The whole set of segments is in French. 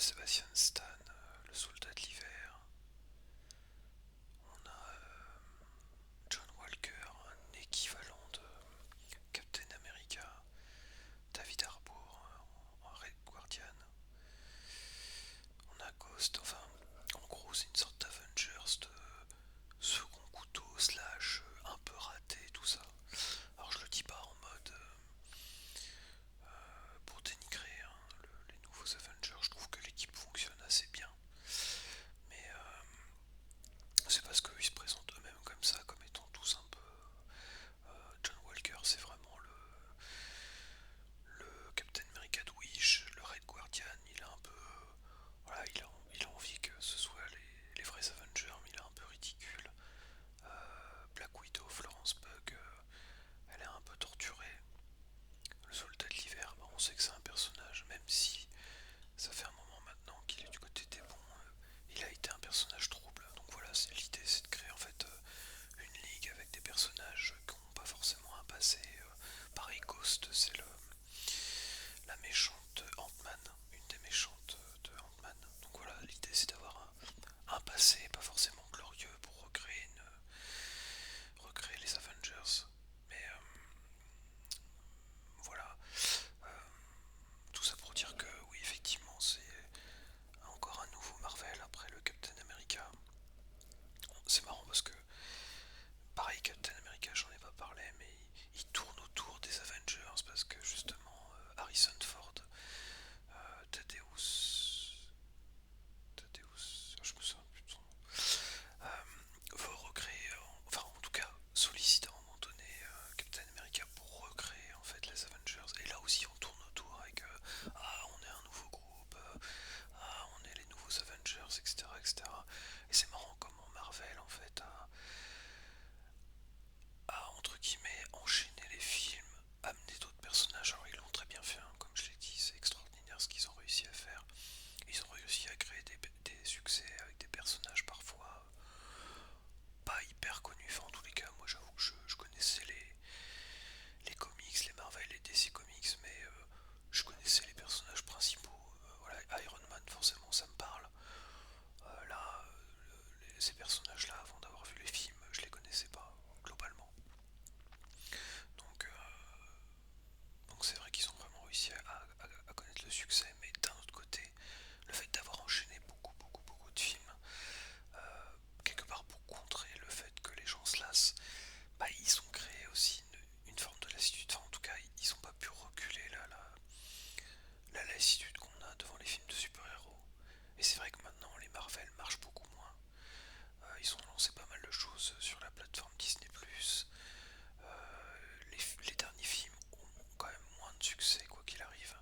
Sébastien Stan, le soldat de l'hiver. On a John Walker, un équivalent de Captain America. David Harbour en Red Guardian. On a Ghost, enfin, en gros, c'est une sorte d'Avengers de second couteau, slash, un peu raté, tout ça. Alors, je le dis pas en mode pour dénigrer les nouveaux Avengers, je trouve que l'équipe fonctionne assez bien. Mais c'est parce qu'ils se présentent eux-mêmes comme ça, comme étant tous un peu. John Walker, c'est vraiment le Captain America de Wish, le Red Guardian, il a un peu. Voilà, il a envie que ce soit les vrais Avengers, mais il est un peu ridicule. Black Widow, Florence Pugh, elle est un peu torturée. Le soldat de l'hiver, bah, on sait que c'est un personnage, même si ça fait un moment maintenant qu'il est du côté des bons, il a été un personnage trouble. Donc voilà, l'idée c'est de créer en fait une ligue avec des personnages qui n'ont pas forcément un passé. Pareil, Ghost, c'est la méchante Ant-Man, une des méchantes de Ant-Man. Donc voilà, l'idée c'est d'avoir un passé pas forcément glorieux pour recréer les Avengers. Mais voilà, Euh, tout ça pour dire que oui, effectivement, c'est encore un nouveau Marvel après le Captain America. C'est marrant parce que, pareil, Captain America, j'en ai pas parlé, mais il tourne autour des Avengers parce que justement, Harrison Ford, Thaddeus, je me souviens plus de son nom, veut recréer, enfin en tout cas sollicite à un moment donné Captain America pour recréer en fait les Avengers. Et là aussi on tourne autour avec ah on est un nouveau groupe, ah on est les nouveaux Avengers, etc. etc. Et c'est marrant comment Marvel en fait a entre guillemets enchaîné les films, amené d'autres personnages. Alors ils l'ont très bien fait, hein, comme je l'ai dit, c'est extraordinaire ce qu'ils ont réussi à faire. Ils ont réussi à créer des succès avec des personnages parfois pas hyper connus. Enfin, en tous les cas, moi j'avoue que je connaissais les comics, les Marvel, les DC Comics, mais je connaissais les personnages principaux. Voilà, Iron Man, forcément, ça me parle. Là, ces personnages-là, avant d'avoir vu les films, je les connaissais pas globalement. Donc, donc c'est vrai qu'ils ont vraiment réussi à connaître le succès, mais d'un autre côté, le fait d'avoir enchaîné beaucoup de films, quelque part pour contrer le fait que les gens se lassent, bah, ils ont créé aussi une forme de lassitude. Enfin, en tout cas, ils n'ont pas pu reculer la lassitude qu'on a devant les films de super-héros. Et c'est vrai que maintenant, les Marvel marchent beaucoup moins. Ils ont lancé pas mal de choses sur la plateforme Disney+. Les derniers films ont quand même moins de succès, quoi qu'il arrive.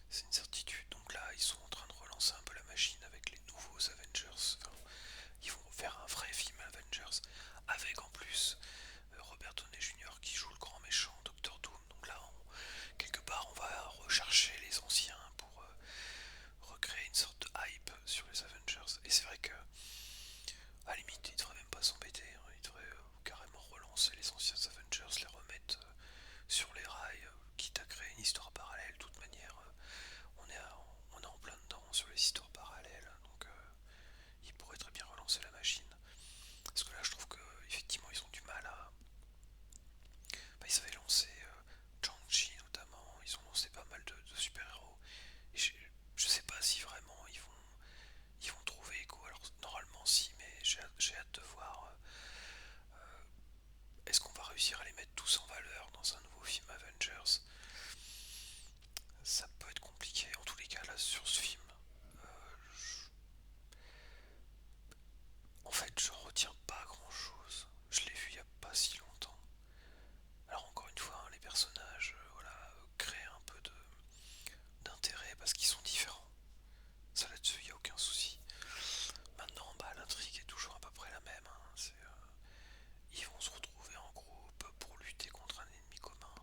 C'est une certitude. Donc là, ils sont en train de relancer un peu la machine avec les nouveaux Avengers. Enfin, ils vont faire un vrai film Avengers avec en plus Robert Downey Jr. qui joue le grand méchant Doctor Doom. Donc là, quelque part, on va rechercher les anciens pour recréer une sorte de hype sur les Avengers. Et c'est vrai que, à la limite, ils devraient même pas s'embêter. Hein. Ils devraient carrément relancer les anciens Avengers, les remettre sur les rails, quitte à créer une histoire parallèle. De toute manière, on est en plein dedans sur les histoires parallèles. Donc, ils pourraient très bien relancer la machine. Parce que là, je trouve que effectivement, ils ont du mal à. Bah, ils avaient lancé Shang-Chi notamment, ils ont lancé pas mal de super-héros. Et je sais pas si vraiment ils vont trouver écho. Alors, normalement, si, mais j'ai hâte de voir. Est-ce qu'on va réussir à les mettre tous en valeur dans un nouveau film Avengers? Ça peut être compliqué. En tous les cas, là, sur ce film, en fait, je retiens pas grand-chose. Je l'ai vu il y a pas si longtemps. Alors encore une fois, hein, les personnages, voilà, créent un peu d'intérêt parce qu'ils sont différents. Ça là-dessus, il n'y a aucun souci. Maintenant, bah, l'intrigue est toujours à peu près la même. Hein. Ils vont se retrouver en groupe pour lutter contre un ennemi commun.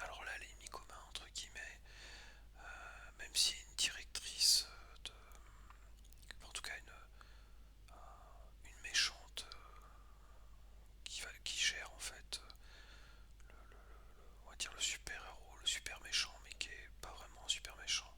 Alors là, l'ennemi commun, entre guillemets, même s'il y a une directrice enfin, en tout cas une méchante qui gère en fait on va dire le super héros, le super méchant, mais qui est pas vraiment un super méchant.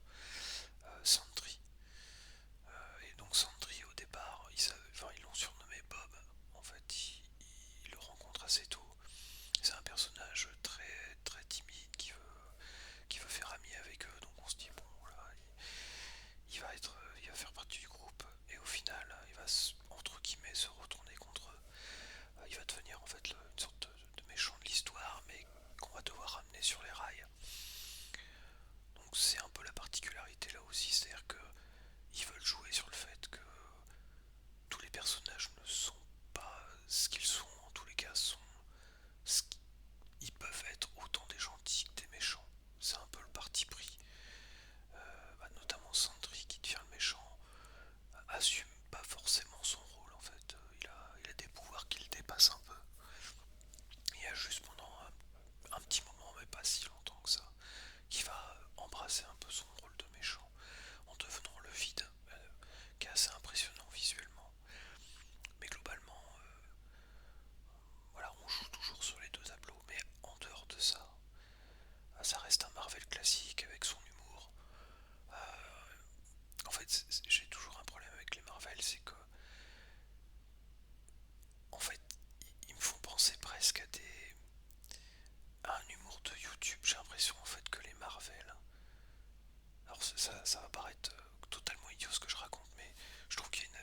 ça va paraître totalement idiot ce que je raconte, mais je trouve qu'il y a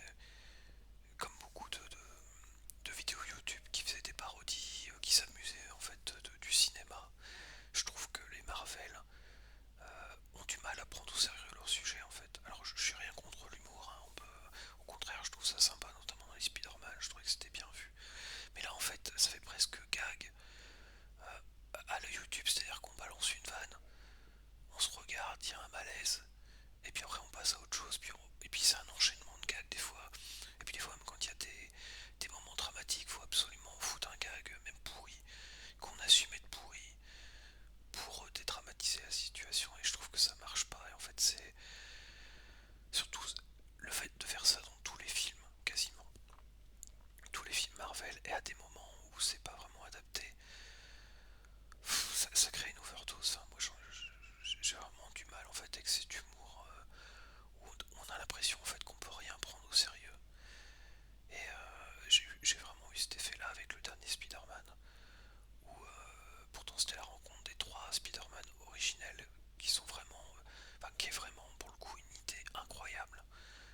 comme beaucoup de vidéos YouTube qui faisaient des parodies, qui s'amusaient en fait du cinéma. Je trouve que les Marvel ont du mal à prendre au sérieux leur sujet en fait. Alors je suis rien contre l'humour, hein, au contraire je trouve ça sympa, notamment dans les Spider-Man, je trouvais que c'était bien vu. Mais là en fait ça fait presque gag à la YouTube, c'est-à-dire qu'on balance une vanne, on se regarde, il y a un malaise, et puis après on passe à autre chose, et puis c'est un enchaînement de gags des fois. Et puis des fois même quand il y a des moments dramatiques, il faut absolument foutre un gag, même pourri, qu'on assume être pourri, pour dédramatiser la situation, et je trouve que ça marche pas. Et en fait c'est surtout le fait de faire ça dans tous les films, quasiment tous les films Marvel, et à des moments où c'est pas vraiment adapté, ça crée une overdose. Enfin, moi j'ai vraiment du mal en fait avec cet humour où on a l'impression en fait qu'on peut rien prendre au sérieux. Et j'ai vraiment eu cet effet là avec le dernier Spider-Man, où pourtant c'était la rencontre des trois Spider-Man originels qui sont vraiment, enfin qui est vraiment pour le coup une idée incroyable.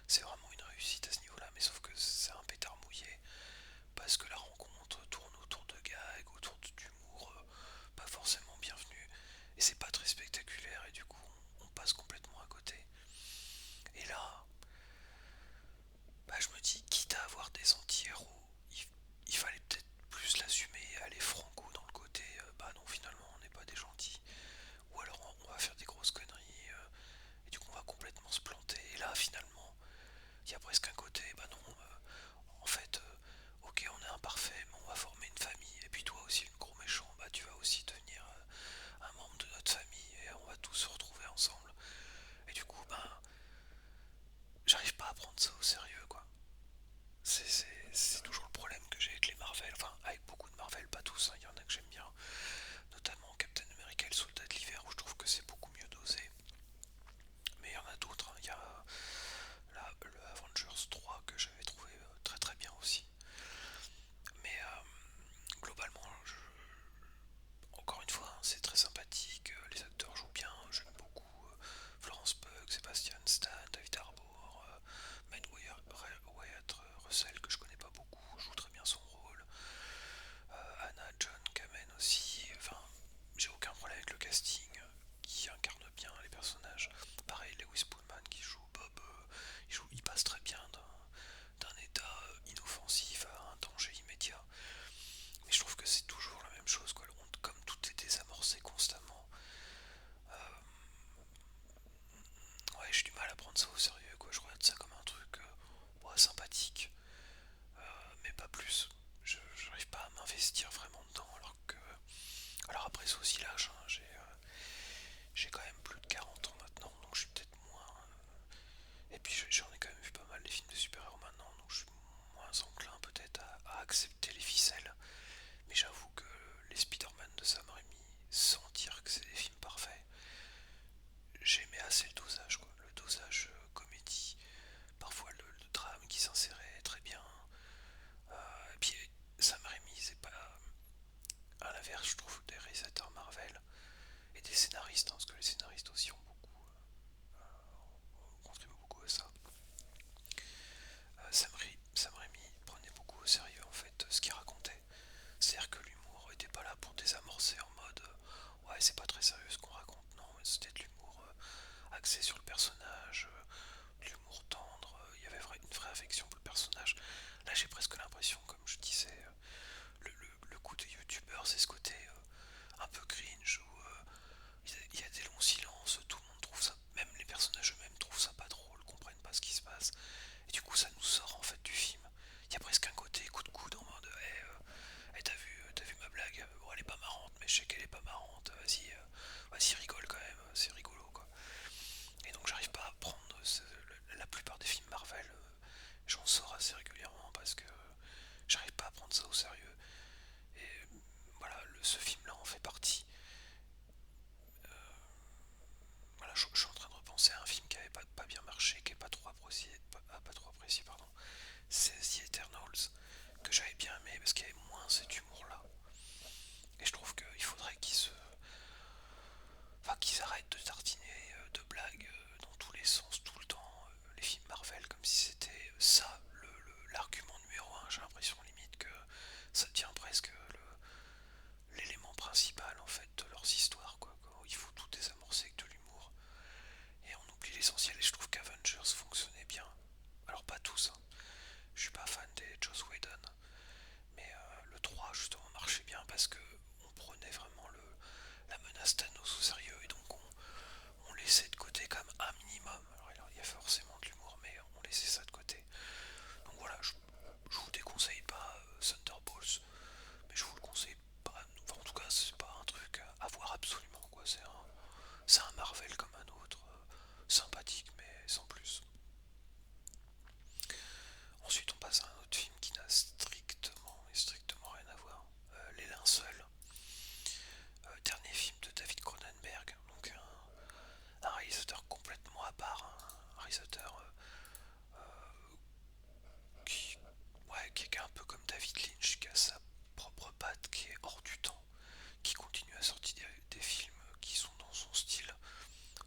C'est vraiment une réussite à ce niveau-là, mais sauf que c'est un pétard mouillé parce que la rencontre tourne autour de gags, autour d'humour pas forcément bienvenu, et c'est pas très spectaculaire, et du coup on passe complètement à côté. Et là, bah, je me dis, quitte à avoir des anti-héros, il fallait peut-être plus l'assumer et aller franco dans le côté, bah non finalement on n'est pas des gentils, ou alors on va faire des grosses conneries, et du coup on va complètement se planter, et là finalement il y a presque un côté, bah non, en fait, ok, on est imparfait, mais on va former une famille. Et puis toi aussi, le gros méchant, bah tu vas aussi devenir un membre de notre famille et on va tous se retrouver ensemble. Et du coup, bah, j'arrive pas à prendre ça au sérieux, quoi. C'est toujours le problème que j'ai avec les Marvel, enfin avec beaucoup de Marvel, pas tous, hein. Il y en a que j'aime bien, notamment Captain America et le Soldat de l'Hiver, où je trouve que c'est beaucoup mieux dosé. Mais il y en a d'autres, hein. Il y a le Avengers 3 que j'avais trouvé très très bien aussi. Mais globalement, encore une fois, hein, c'est très sympathique, les acteurs jouent bien, j'aime beaucoup Florence Pugh, Sebastian Stan, David Harbour, Matt Wyatt Russell, que je connais pas beaucoup, joue très bien son rôle, Anna John Kamen aussi, enfin, j'ai aucun problème avec le casting, qui incarne bien les personnages. Pareil, Lewis Pullman qui joue Bob, il passe très bien d'un état inoffensif à un danger immédiat. Mais je trouve que c'est toujours la même chose, quoi. Comme tout est désamorcé constamment, ouais, j'ai du mal à prendre ça au sérieux, quoi. Je regarde ça comme un truc ouais, sympathique, mais pas plus. Je n'arrive pas à m'investir vraiment dedans, alors que. Alors après, c'est aussi l'âge, hein. J'ai quand même plus de 40 ans maintenant, donc je suis peut-être moins. Et puis j'en ai quand même vu pas mal les films de super-héros maintenant, donc je suis moins enclin peut-être à accepter les ficelles. Mais j'avoue que les Spider-Man de Sam Raimi, sans dire que c'est des films parfaits, j'aimais assez le dosage, quoi. Le dosage comédie, parfois le drame qui s'insérait très bien. Et puis Sam Raimi, c'est pas. À l'inverse, je trouve, des réalisateurs Marvel et des scénaristes, hein, parce que les scénaristes aussi ont beaucoup contribué beaucoup à ça. Sam Raimi prenait beaucoup au sérieux en fait ce qu'il racontait. C'est-à-dire que l'humour était pas là pour désamorcer en mode ouais c'est pas très sérieux ce qu'on raconte, non, c'était de l'humour axé sur le personnage, de l'humour tendre, il y avait une vraie affection pour le personnage. Là j'ai presque l'impression, comme je disais, le côté youtubeur c'est ce côté un peu cringe où il y a des longs silences, tout le monde trouve ça, même les personnages eux-mêmes trouvent ça pas drôle, comprennent pas ce qui se passe, et du coup ça nous sort en fait du film. Il y a presque un côté coup de coude en mode hey, t'as vu ma blague, bon elle est pas marrante mais je sais qu'elle est pas marrante, vas-y rigole quand même, c'est rigolo quoi. Et donc j'arrive pas à prendre la plupart des films Marvel, j'en sors assez régulièrement parce que j'arrive pas à prendre ça au sérieux. Et voilà, ce film-là en fait partie. Voilà, je suis en train de repenser à un film qui avait pas bien marché, qui est pas trop apprécié, pas trop apprécié, pardon. C'est The Eternals, que j'avais bien aimé parce qu'il y avait moins cet humour-là. Et je trouve qu'il faudrait qu'ils arrêtent de tartiner de blagues dans forcément de l'humour, mais on laissait ça de côté. Donc voilà, je vous déconseille pas Thunderbolts, mais je vous le conseille pas. Enfin, en tout cas, c'est pas un truc à voir absolument, quoi. C'est un Marvel comme un autre, sympathique, mais sans plus. Ensuite, on passe à un autre film qui n'a strictement rien à voir. Les Linceuls, dernier film de David Cronenberg, donc un réalisateur complètement à part, un réalisateur qui, ouais, qui est un peu comme David Lynch, qui a sa propre patte, qui est hors du temps, qui continue à sortir des films qui sont dans son style,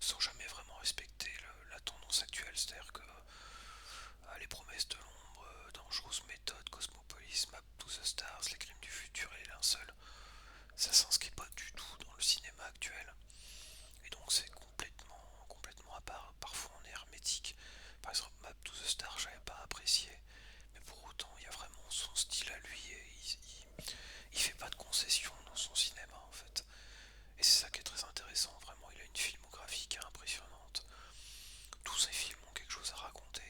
sans jamais vraiment respecter la tendance actuelle, c'est-à-dire que les promesses de l'ombre, dangereuse méthode, Cosmopolis, Map to the Stars, les crimes du futur et les linceuls, ça s'inscrit pas du tout dans le cinéma actuel. Et donc c'est complètement à part. Parfois on est hermétique. Par exemple, Map to the Stars, j'avais pas apprécié, mais pour autant il y a vraiment son style à lui et il fait pas de concessions dans son cinéma en fait. Et c'est ça qui est très intéressant, vraiment, il a une filmographie qui est impressionnante. Tous ses films ont quelque chose à raconter.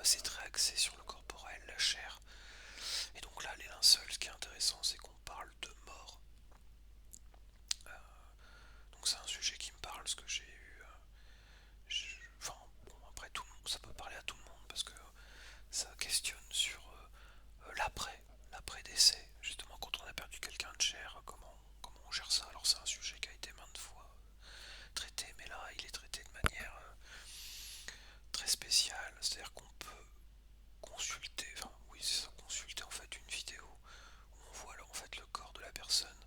C'est très axé sur le corporel, la chair. Et donc là, les linceuls, ce qui est intéressant, c'est qu'on parle de mort. Donc c'est un sujet qui me parle, ce que j'ai eu. Enfin, bon, après, tout le monde, ça peut parler à tout le monde, parce que ça questionne sur l'après-décès. Justement, quand on a perdu quelqu'un de cher, comment on gère ça. Alors c'est un sujet qui a été maintes fois traité, mais là, il est traité de manière très spéciale. C'est-à-dire qu'on peut consulter, enfin oui c'est ça, consulter en fait une vidéo où on voit en fait le corps de la personne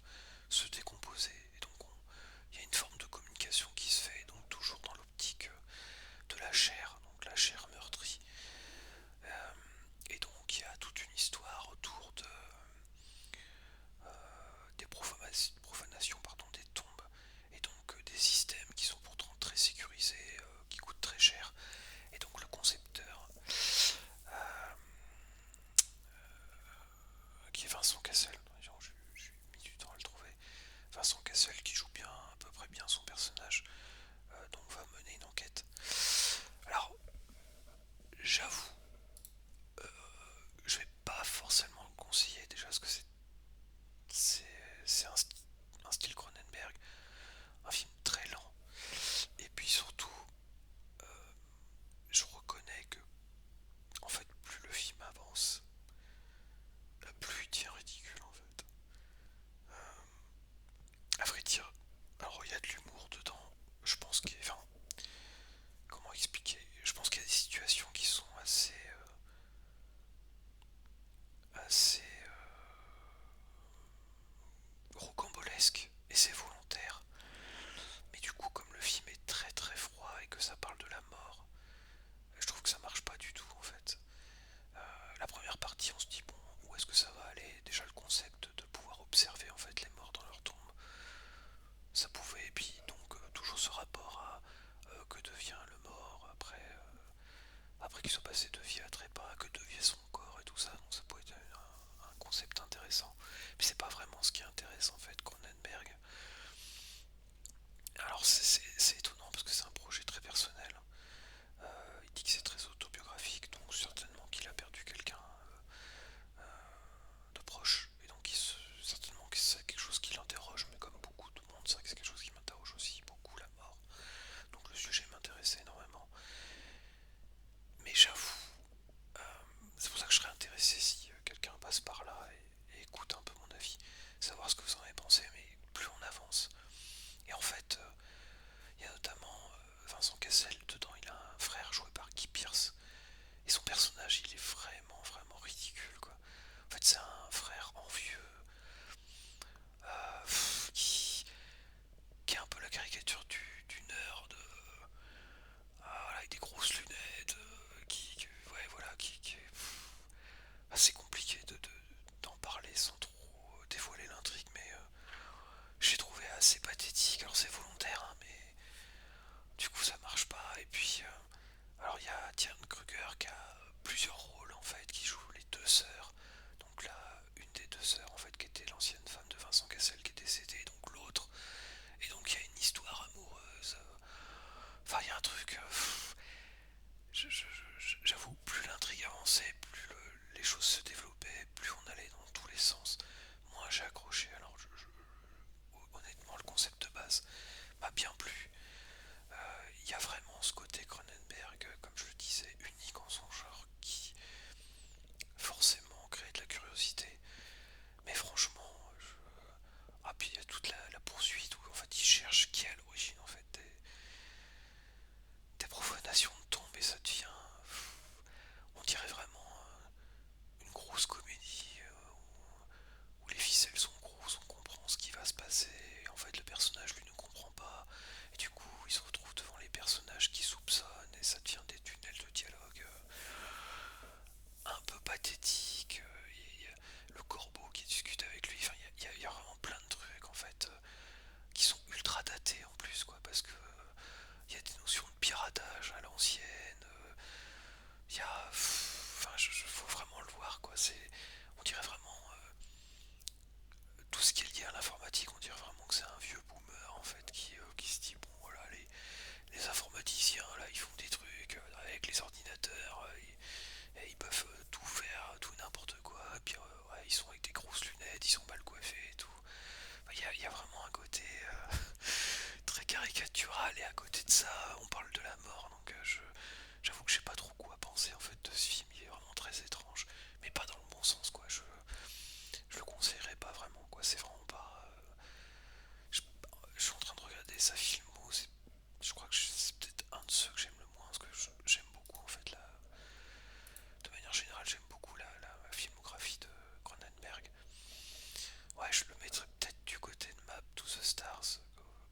se décomposer et donc il y a une forme de communication qui se fait, donc toujours dans l'optique de la chair, donc la chair meurtrie. Et donc il y a toute une histoire autour des profanations pardon, des tombes et donc des systèmes qui sont pourtant très sécurisés, qui coûtent très cher. Et donc le concepteur qui est Vincent Cassel. J'ai mis du temps à le trouver. Vincent Cassel qui joue bien, à peu près bien son personnage, donc va mener une enquête. Alors, j'avoue, je vais pas forcément le conseiller déjà parce que c'est un style Cronenberg, un film très lent. Et puis surtout, je reconnais que, en fait, plus le film avance, plus il devient ridicule en fait. À vrai dire, alors il y a de l'humour dedans. Je pense qu'il y a, enfin, comment expliquer? Je pense qu'il y a des situations qui sont assez rocambolesques et c'est volontaire. Mais du coup, comme le film est très très froid et que ça parle de la mort, je trouve que ça marche pas du tout en fait. La première partie, on se dit bon, où est-ce que ça va aller? Déjà le concept de pouvoir observer en fait les morts dans leur tombe, ça pouvait, et puis donc toujours ce rapport à que devient le mort après qu'il soit passé de vie à trépas, que devient son corps et tout ça, donc ça pouvait être un concept intéressant. Mais c'est pas vraiment ce qui intéresse en fait Cronenberg. Alors c'est étonnant parce que c'est un projet très personnel. Il dit que c'est très autobiographique, donc certainement qu'il a perdu quelqu'un de proche, et donc certainement que c'est quelque chose qui l'interroge, mais comme beaucoup de monde, c'est vrai que c'est quelque chose qui m'interroge aussi beaucoup, la mort. Donc le sujet m'intéressait énormément. les ordinateurs, et ils peuvent tout faire, tout n'importe quoi, et puis ouais, ils sont avec des grosses lunettes, ils sont mal coiffés et tout. Enfin, y a vraiment un côté très caricatural, et à côté de ça, on parle de la mort, donc j'avoue que je sais pas trop quoi penser en fait de ce film, il est vraiment très étrange, mais pas dans le bon sens quoi, je le conseillerais pas vraiment quoi, c'est vraiment pas... je, je suis en train de regarder sa filmo, je crois que c'est peut-être un de ceux que j'aime le moins, parce que j'aime beaucoup en fait de manière générale j'aime beaucoup la filmographie de Cronenberg. Ouais, je le mettrais peut-être du côté de Map to the Stars,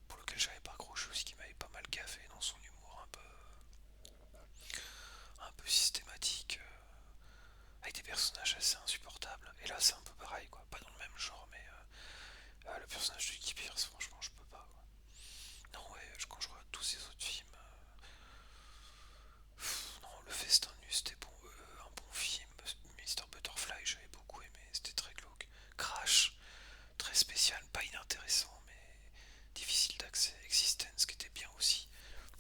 pour lequel j'avais pas accroché aussi, qui m'avait pas mal gaffé dans son humour un peu systématique, avec des personnages assez insupportables. Et là, c'est un peu pareil, quoi. Pas dans le même genre, mais le personnage de Guy Pearce, franchement, je peux pas, quoi. Non, ouais, quand je regarde tous ces autres films, non, Le Festin de Nuit, c'était bon, un bon film. Mister Butterfly, j'avais beaucoup aimé, c'était très glauque. Crash, très spécial, pas inintéressant, mais difficile d'accès. Existence, qui était bien aussi.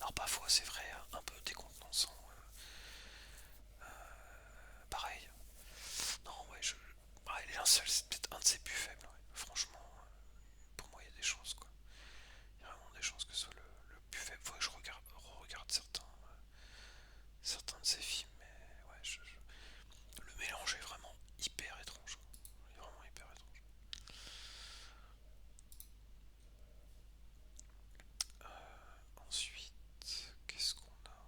Alors parfois, c'est vrai, un peu décontenançant. Pareil. Non, ouais, ouais, les lincels, c'est peut-être un de ses plus faibles, ouais. Franchement, pour moi, il y a des chances, quoi. Il y a vraiment des chances que ce soit le plus faible. Faut que je regarde certains de ses films, mais ouais, le mélange est vraiment hyper étrange, quoi. Il est vraiment hyper étrange. Ensuite, qu'est-ce qu'on a?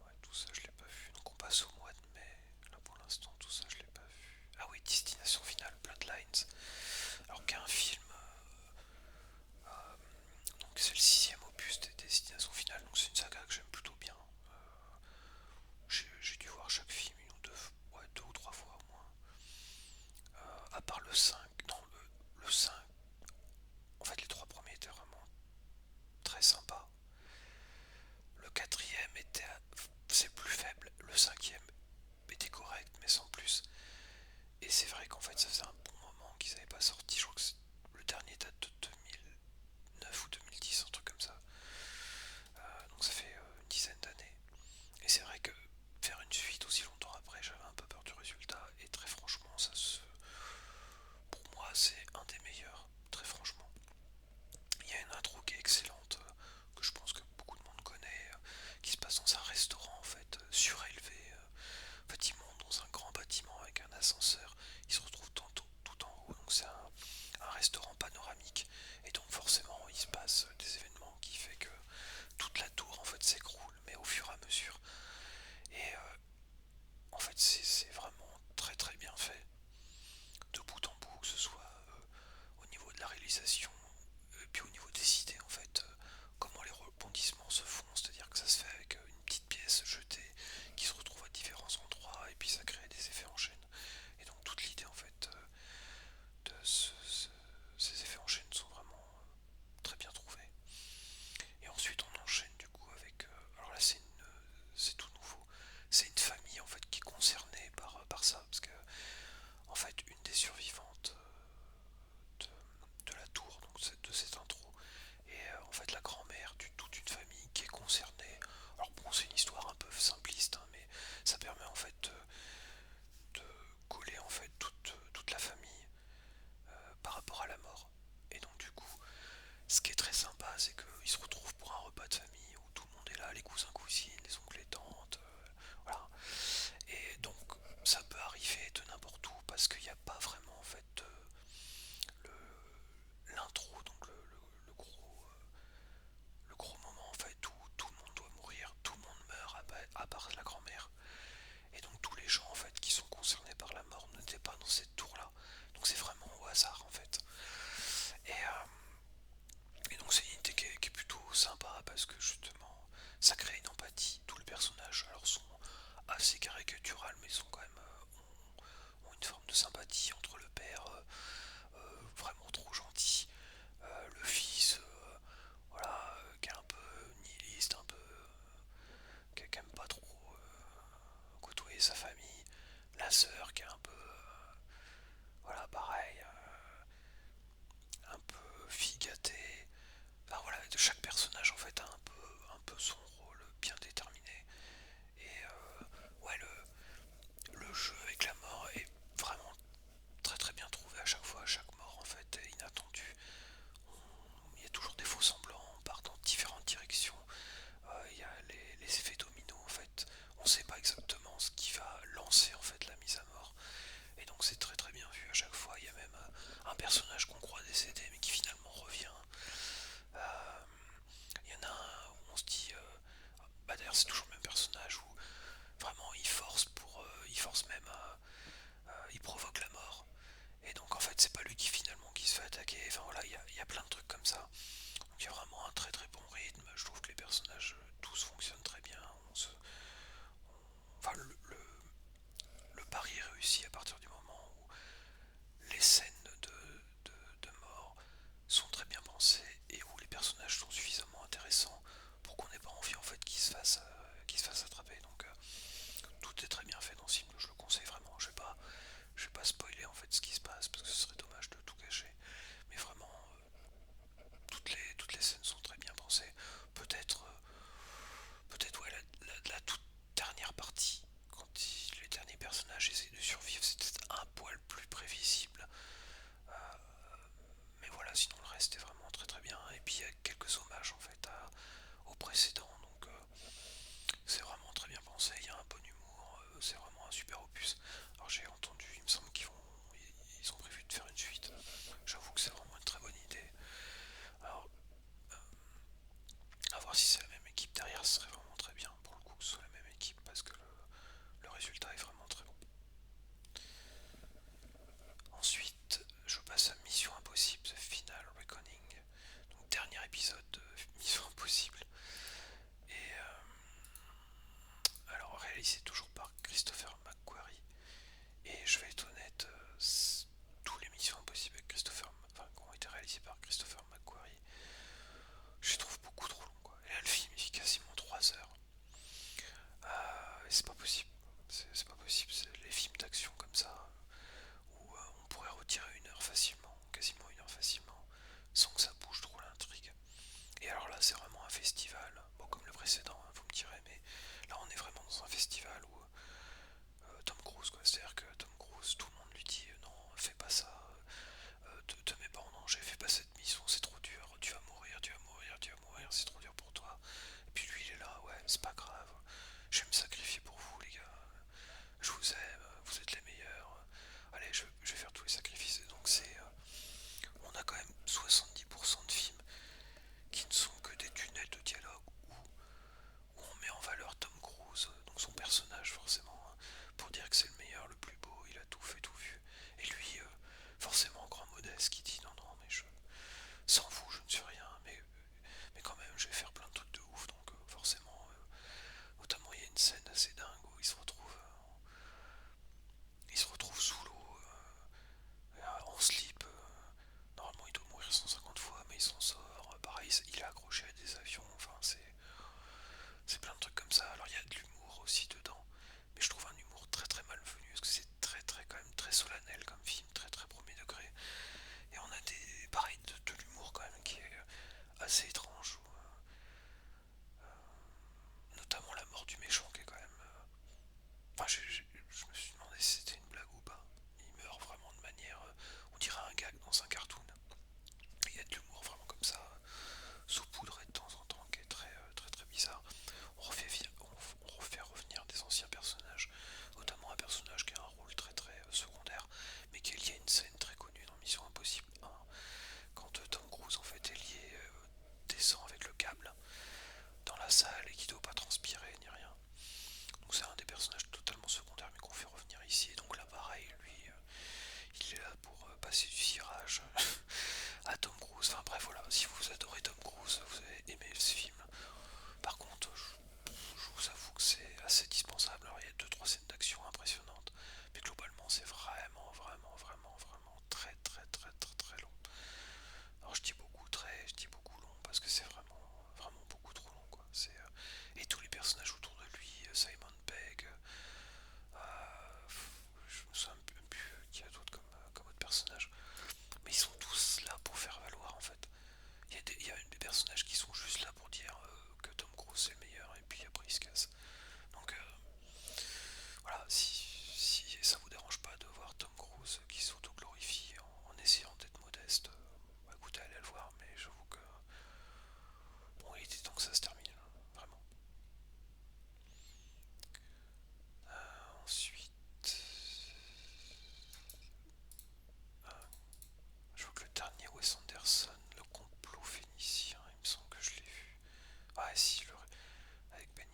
Ouais, tout ça, je l'ai pas vu. Donc on passe au mois de mai. Là, pour l'instant, tout ça, je l'ai pas vu. Ah oui, Destination Finale, Bloodlines. Alors qu'un film, donc c'est le sixième opus des Destinations Finales, donc c'est une saga que j'aime plutôt bien. J'ai dû voir chaque film une ou deux, ouais, deux ou trois fois au moins. À part le 5, non, le 5, en fait les trois premiers étaient vraiment très sympas. Le quatrième était, c'est plus faible, le cinquième était correct mais sans plus. Et c'est vrai qu'en fait ça faisait un bon moment qu'ils n'avaient pas sorti, je crois que le dernier date de 2009 ou 2010, un truc comme ça. Donc ça fait une dizaine d'années. Et c'est vrai que faire une suite aussi longtemps après, j'avais un peu peur du résultat. Et très franchement, pour moi, c'est un des meilleurs. Très franchement. Il y a une intro qui est excellente, que je pense que beaucoup de monde connaît, qui se passe dans un restaurant en fait, surélevé. En fait, ils montent dans un grand bâtiment avec un ascenseur. Ils se retrouvent tout en haut. Donc c'est un restaurant panoramique. Et donc forcément, il se passe des événements qui fait que toute la tour en fait s'écroule, mais au fur et à mesure. Et en fait, c'est vraiment très très bien fait, de bout en bout, que ce soit au niveau de la réalisation, puis au niveau des idées, en fait, comment les rebondissements se font, c'est-à-dire que ça se fait avec une petite pièce jetée qui se retrouve à différents endroits, et puis ça crée des effets en chaîne. Et donc toute l'idée, en fait, ces effets en chaîne sont vraiment très bien trouvés. Et ensuite, on enchaîne du coup avec, alors là, c'est tout nouveau. C'est une famille en fait qui est concernée par ça, parce que en fait, une des survivantes de la tour, donc de cette intro, et en fait la grand-mère d'une toute une famille qui est concernée. Alors bon, c'est une histoire un peu simpliste, hein, mais ça permet en fait de coller en fait toute la famille par rapport à la mort. Et donc du coup, ce qui est très sympa, c'est qu'ils se retrouvent pour un repas de famille où tout le monde est là, les cousins, cousines, les oncles et tantes, voilà. Et donc ça peut arriver de n'importe où parce qu'il n'y a pas vraiment en fait l'intro, donc le gros moment en fait où tout le monde doit mourir, tout le monde meurt à part la grand-mère. Et donc tous les gens en fait qui sont concernés par la mort n'étaient pas dans cette tour là. Donc c'est vraiment au hasard en fait. Et donc c'est une idée qui est plutôt sympa parce que justement ça crée une empathie. Tous les personnages alors sont assez caricaturales mais sont quand même ont une forme de sympathie entre le père vraiment trop gentil, le fils voilà, qui est un peu nihiliste, un peu qui aime pas trop côtoyer sa famille, la sœur qui est un peu voilà pareil, un peu fille gâtée. Enfin voilà, chaque personnage en fait a un peu son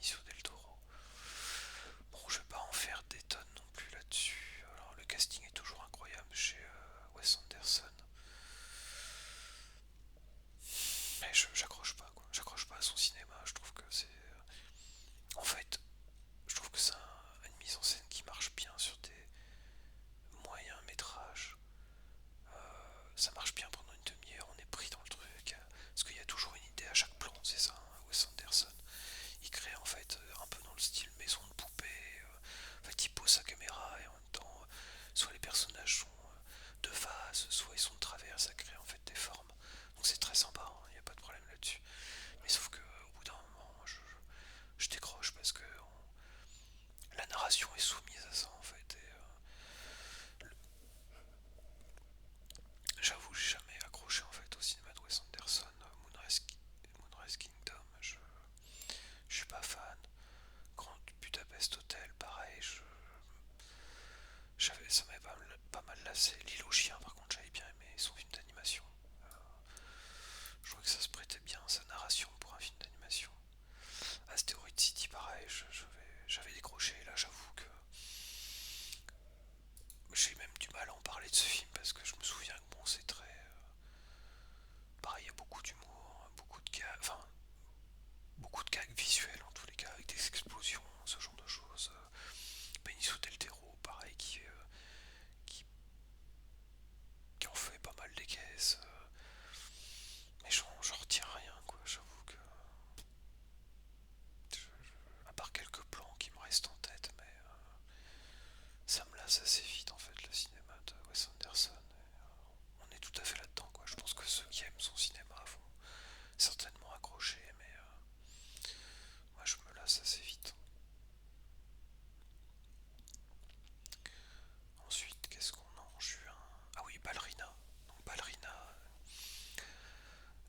Benicio del Toro. Bon, je vais pas en faire des tonnes non plus là-dessus. Alors, le casting est toujours incroyable chez Wes Anderson. Mais j'accroche pas, quoi. J'accroche pas à son cinéma. Je trouve que c'est. En fait, je trouve que c'est une mise en scène qui marche bien sur des moyens métrages. Ça marche bien pendant une demi-heure, on est pris dans le truc. Parce qu'il y a toujours une idée à chaque plan, c'est ça, hein, Wes Anderson. Il crée en fait un peu dans le style maison de poupée. En fait, il pose sa caméra et en même temps, soit les personnages sont de face, soit ils sont de travers, ça crée en fait des formes. Donc c'est très sympa, il n'y a pas de problème là-dessus. Mais sauf que au bout d'un moment, je décroche parce que la narration est soumise à ça en fait. J'avoue, j'ai jamais accroché en fait au cinéma de Wes Anderson. Moonrise Kingdom, je suis pas fan. Grand Budapest Hotel, pareil, ça m'avait pas mal lassé. L'île aux chiens, par contre, j'avais bien aimé son film d'animation. Je trouvais que ça se prêtait bien, sa narration pour un film d'animation. Asteroid City, pareil, j'avais décroché. Là, j'avoue que j'ai même du mal à en parler de ce film parce que je me souviens que bon, c'est très. Pareil, il y a beaucoup d'humour, beaucoup de gags, enfin, beaucoup de gags visuels en tous les cas, avec des explosions, ce genre de choses. Benicio del Toro, pareil, qui, qui en fait pas mal des caisses. Mais j'en retiens rien, quoi. J'avoue que. À part quelques plans qui me restent en tête, mais ça me lasse assez vite en fait, le cinéma de Wes Anderson. On est tout à fait là-dedans, quoi. Je pense que ceux qui aiment son cinéma vont certainement accrocher, mais moi je me lasse assez vite. Ensuite, qu'est-ce qu'on a en juin? Ah oui, Ballerina. Donc Ballerina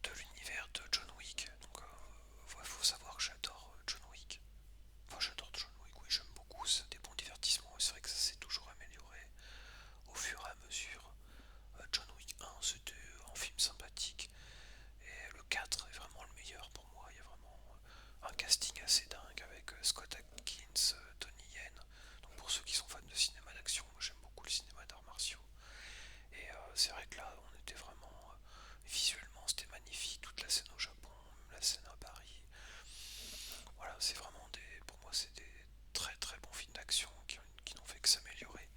de l'univers de John Wick. Donc il faut savoir que j'adore John Wick. Enfin, j'adore John Wick, oui, j'aime beaucoup. C'est des bons divertissements et c'est vrai que ça s'est toujours amélioré au fur et à mesure. John Wick 1, c'était un film sympathique. Et le 4 est vraiment le meilleur pour moi. Il y a vraiment un casting assez dingue avec Scott Atkins, Tony Yen. Donc pour ceux qui sont fans de cinéma d'action, moi j'aime beaucoup le cinéma d'arts martiaux. Et c'est vrai que là, on était vraiment. Visuellement, c'était magnifique. Toute la scène au Japon, même la scène à Paris. Voilà, c'est vraiment des. Pour moi, c'est des très très bons films d'action qui n'ont fait que s'améliorer.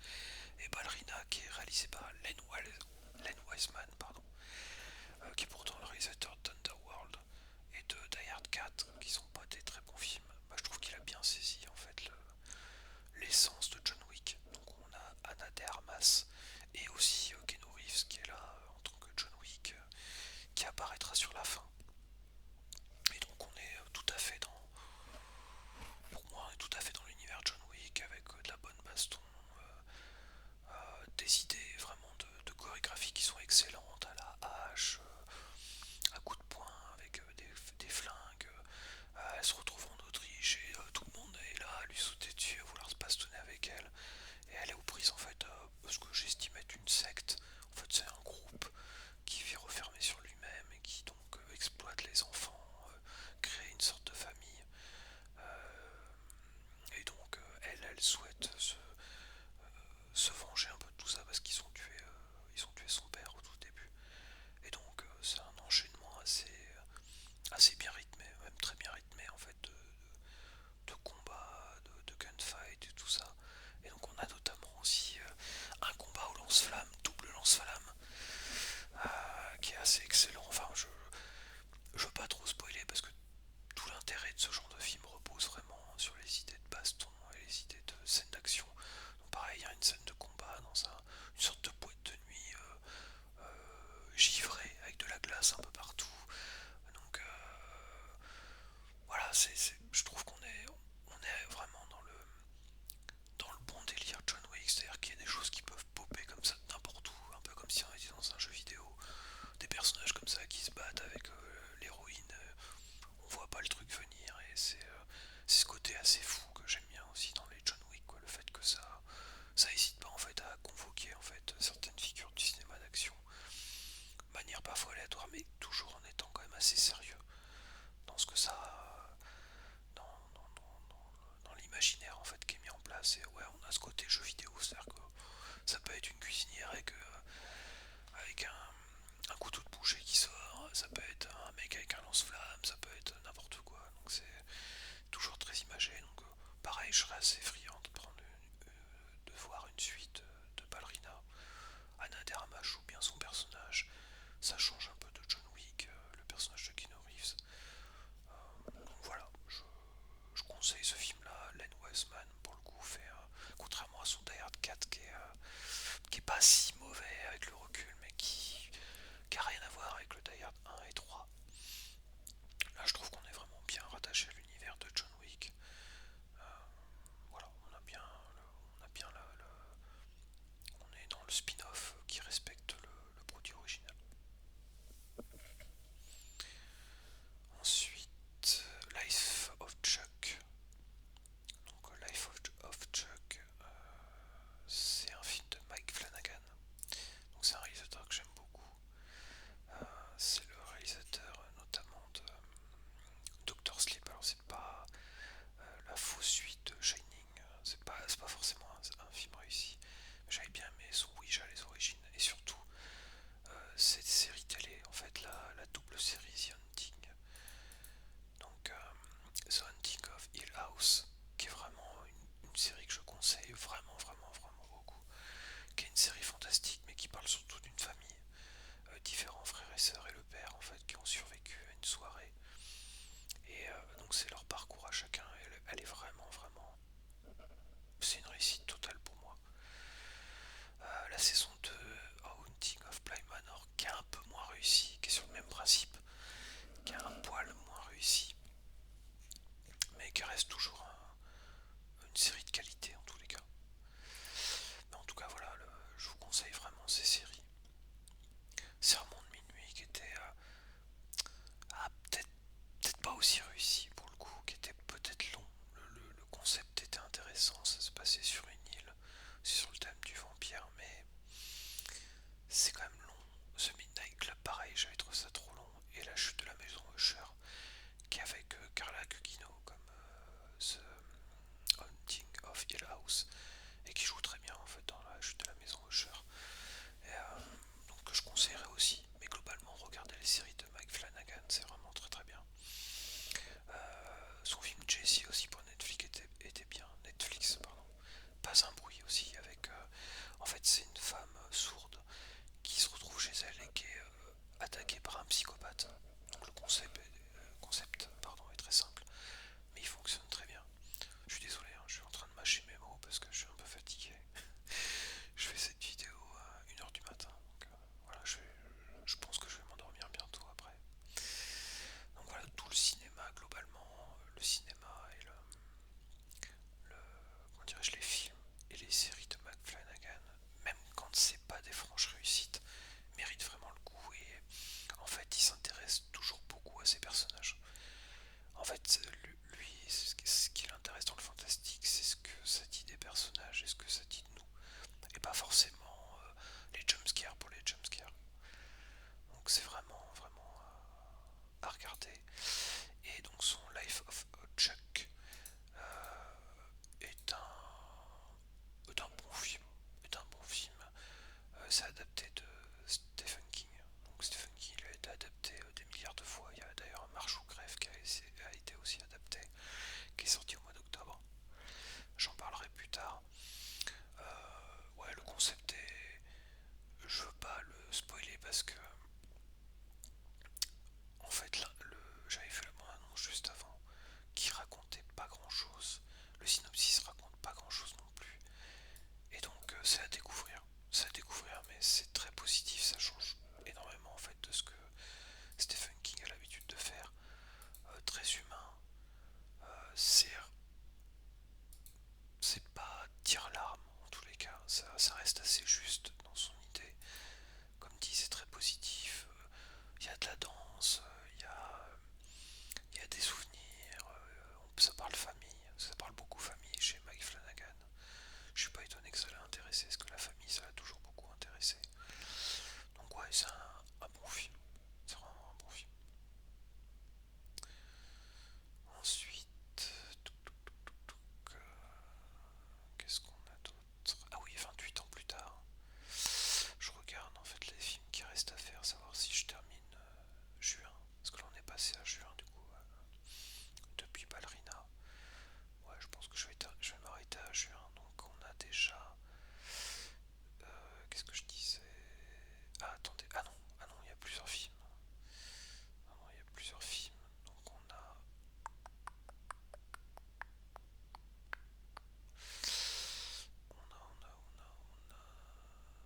Et Ballerina, qui est réalisé par Len Wiseman, pardon, qui est pourtant le réalisateur d'Underworld et de Die Hard 4, qui sont pas des très bons films. Bah, je trouve qu'il a bien saisi en fait l'essence de John Wick. Donc on a Anna de Armas et aussi Keanu Reeves qui est là en tant que John Wick, qui apparaîtra sur la fin. Et donc on est tout à fait dans, pour moi, on est tout à fait dans l'univers John Wick avec de la bonne baston, des idées vraiment de chorégraphie qui sont excellentes à la hache, à coups de poing avec des flingues. Elle se retrouve en Autriche et tout le monde est là à lui sauter dessus, à vouloir se bastonner avec elle. Et elle est aux prises en fait ce que j'estime être une secte. En fait, c'est un groupe qui vit refermé sur lui-même et qui donc exploite les enfants, crée une sorte de famille. Et donc elle souhaite se venger un peu de tout ça parce ils ont tué son père au tout début. Et donc c'est un enchaînement assez bien rythmé, même très bien rythmé en fait, de combats, de gunfight et tout ça. Et donc on a notamment aussi un combat au lance-flamme, double lance-flamme, qui est assez excellent. Enfin, je veux pas trop spoiler parce que tout l'intérêt de ce genre de film repose vraiment sur les idées de baston et les idées de scènes d'action. Donc pareil, il y a une scène de combat dans une sorte de boîte de nuit givrée avec de la glace un peu partout. Donc voilà, je trouve on est vraiment dans le bon délire John Wick, c'est-à-dire qu'il y a des choses qui peuvent popper comme ça de n'importe où, un peu comme si on était dans un jeu vidéo, des personnages comme ça qui se battent avec l'héroïne, on voit pas le truc venir et c'est ce côté assez fou que j'aime bien aussi dans les John Wick, quoi, le fait que ça hésite pas en fait à convoquer en fait certaines figures du cinéma d'action, de manière parfois aléatoire mais toujours en étant quand même assez sérieux dans ce que ça dans, être une cuisinière avec un couteau de boucher qui sort, ça peut être un mec avec un lance-flamme, ça peut être n'importe quoi. Donc c'est toujours très imagé. Donc pareil, je serais assez friand de voir une suite de Ballerina. Anna de Armas joue bien son personnage. Ça change un peu de John Wick, le personnage de Keanu Reeves. Donc voilà, je conseille ce film-là. Len Wiseman, pour le coup, fait, contrairement à son Die Hard 4, qui est pas si mauvais avec le recul, mais qui a rien à voir avec le Die Hard 1 et 3. Là, je trouve qu'on est vraiment bien rattaché à l'univers de John Wick. Euh, voilà, on a bien on est dans le spin-off qui respecte le produit original. Ensuite, Life of Chuck. Donc, of Chuck, c'est un film de Mike Flanagan. Donc, c'est un réalisateur que j'aime beaucoup. C'est le réalisateur notamment de Doctor Sleep. Alors, c'est pas la fausse suite de Shining, c'est pas forcément un film réussi. Mais j'avais bien aimé son Ouija, les origines, et surtout cette série télé, en fait, la double série The Hunting. Donc, The Hunting of Hill House, qui est vraiment une série que je conseille vraiment beaucoup, qui est une série fantastique, mais qui parle surtout d'une famille, différents frères et sœurs et le père, en fait, qui ont survécu à une soirée. Et donc, c'est leur parcours à chacun, et elle est vraiment, c'est une réussite totale pour moi. La saison 2, Haunting of Bly Manor, qui est un peu moins réussi, qui est sur le même principe, qui est un poil moins réussi, mais qui reste toujours